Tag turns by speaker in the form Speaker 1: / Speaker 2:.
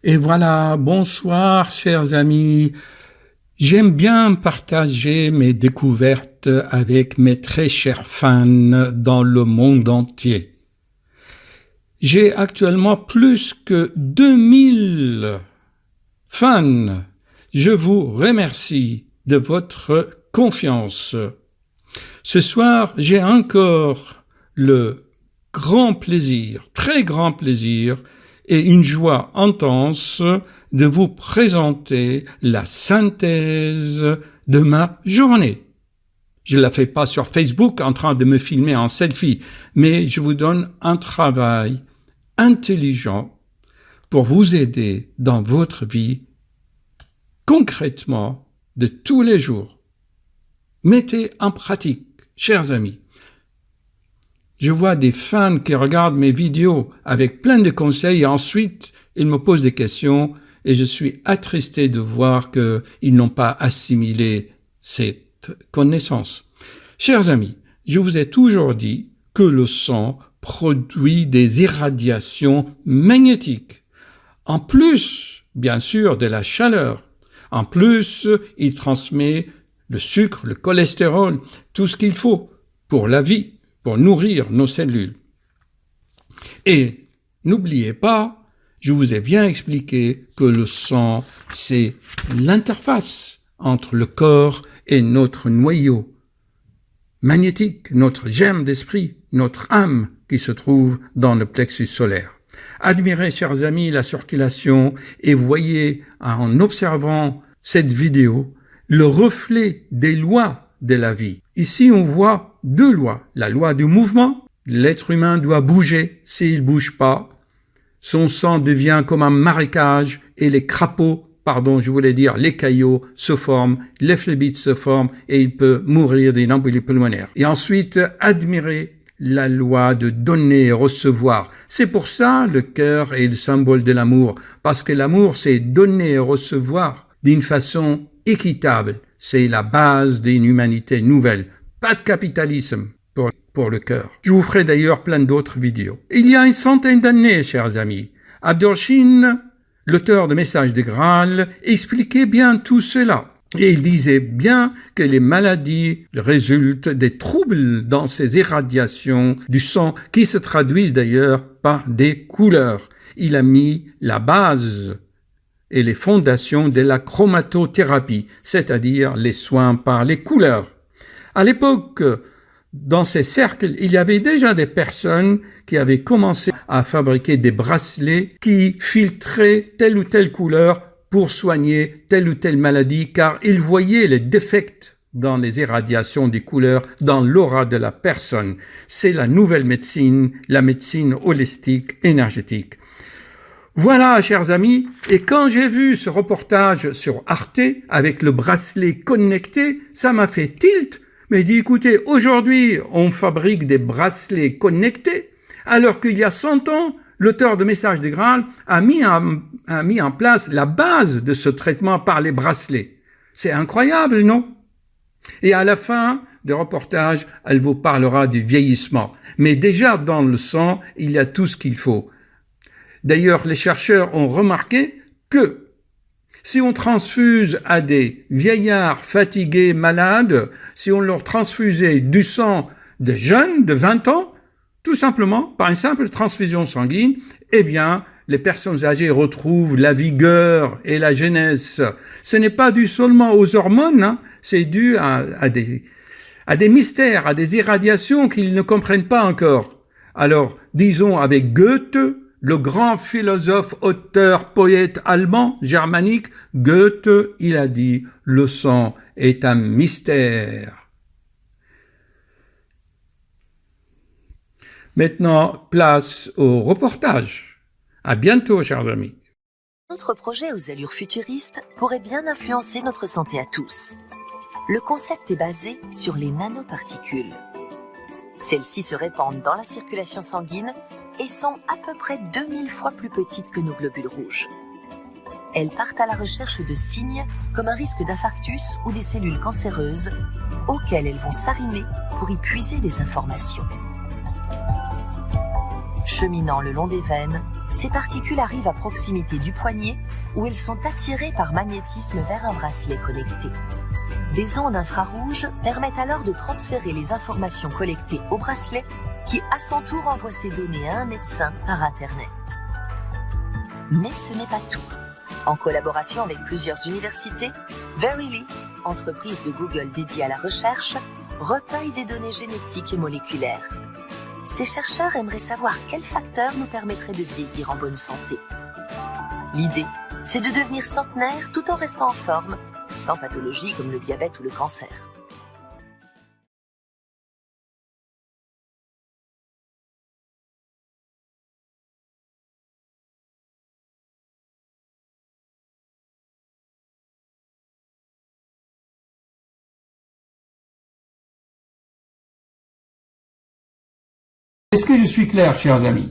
Speaker 1: Et voilà, bonsoir chers amis. J'aime bien partager mes découvertes avec mes très chers fans dans le monde entier. J'ai actuellement plus que 2000 fans. Je vous remercie de votre confiance. Ce soir, j'ai encore le grand plaisir, très grand plaisir, et une joie intense de vous présenter la synthèse de ma journée. Je ne la fais pas sur Facebook en train de me filmer en selfie, mais je vous donne un travail intelligent pour vous aider dans votre vie concrètement de tous les jours. Mettez en pratique, chers amis. Je vois des fans qui regardent mes vidéos avec plein de conseils et ensuite ils me posent des questions et je suis attristé de voir qu'ils n'ont pas assimilé cette connaissance. Chers amis, je vous ai toujours dit que le sang produit des irradiations magnétiques. En plus, bien sûr, de la chaleur. En plus, il transmet le sucre, le cholestérol, tout ce qu'il faut pour la vie, pour nourrir nos cellules. Et n'oubliez pas, je vous ai bien expliqué que le sang, c'est l'interface entre le corps et notre noyau magnétique, notre germe d'esprit, notre âme qui se trouve dans le plexus solaire. Admirez, chers amis, la circulation et voyez, en observant cette vidéo, le reflet des lois de la vie. Ici, on voit deux lois. La loi du mouvement, l'être humain doit bouger. S'il ne bouge pas, son sang devient comme un marécage et les crapauds, les caillots se forment, les phlébites se forment et il peut mourir d'une embolie pulmonaire. Et ensuite, admirer la loi de donner et recevoir. C'est pour ça le cœur est le symbole de l'amour, parce que l'amour, c'est donner et recevoir d'une façon équitable. C'est la base d'une humanité nouvelle. Pas de capitalisme pour le cœur. Je vous ferai d'ailleurs plein d'autres vidéos. Il y a une centaine d'années, chers amis, Abdolshin, l'auteur de Messages de Graal, expliquait bien tout cela. Et il disait bien que les maladies résultent des troubles dans ces irradiations du sang qui se traduisent d'ailleurs par des couleurs. Il a mis la base et les fondations de la chromatothérapie, c'est-à-dire les soins par les couleurs. À l'époque, dans ces cercles, il y avait déjà des personnes qui avaient commencé à fabriquer des bracelets qui filtraient telle ou telle couleur pour soigner telle ou telle maladie, car ils voyaient les défects dans les irradiations des couleurs, dans l'aura de la personne. C'est la nouvelle médecine, la médecine holistique énergétique. Voilà, chers amis, et quand j'ai vu ce reportage sur Arte avec le bracelet connecté, ça m'a fait tilt. Mais je dis, écoutez, aujourd'hui, on fabrique des bracelets connectés, alors qu'il y a 100 ans, l'auteur de Messages de Graal a mis en place la base de ce traitement par les bracelets. C'est incroyable, non? Et à la fin du reportage, elle vous parlera du vieillissement. Mais déjà, dans le sang, il y a tout ce qu'il faut. D'ailleurs, les chercheurs ont remarqué que si on transfuse à des vieillards fatigués, malades, si on leur transfusait du sang de jeunes de 20 ans, tout simplement, par une simple transfusion sanguine, eh bien, les personnes âgées retrouvent la vigueur et la jeunesse. Ce n'est pas dû seulement aux hormones, hein, c'est dû à des mystères, à des irradiations qu'ils ne comprennent pas encore. Alors, disons avec Goethe, le grand philosophe, auteur, poète allemand, germanique, Goethe, il a dit « Le sang est un mystère ». Maintenant, place au reportage. À bientôt, chers amis.
Speaker 2: Notre projet aux allures futuristes pourrait bien influencer notre santé à tous. Le concept est basé sur les nanoparticules. Celles-ci se répandent dans la circulation sanguine et sont à peu près 2000 fois plus petites que nos globules rouges. Elles partent à la recherche de signes comme un risque d'infarctus ou des cellules cancéreuses auxquelles elles vont s'arrimer pour y puiser des informations. Cheminant le long des veines, ces particules arrivent à proximité du poignet où elles sont attirées par magnétisme vers un bracelet connecté. Des ondes infrarouges permettent alors de transférer les informations collectées au bracelet qui, à son tour, envoie ces données à un médecin par Internet. Mais ce n'est pas tout. En collaboration avec plusieurs universités, Verily, entreprise de Google dédiée à la recherche, recueille des données génétiques et moléculaires. Ces chercheurs aimeraient savoir quels facteurs nous permettraient de vieillir en bonne santé. L'idée, c'est de devenir centenaire tout en restant en forme, sans pathologie comme le diabète ou le cancer.
Speaker 1: Est-ce que je suis clair, chers amis?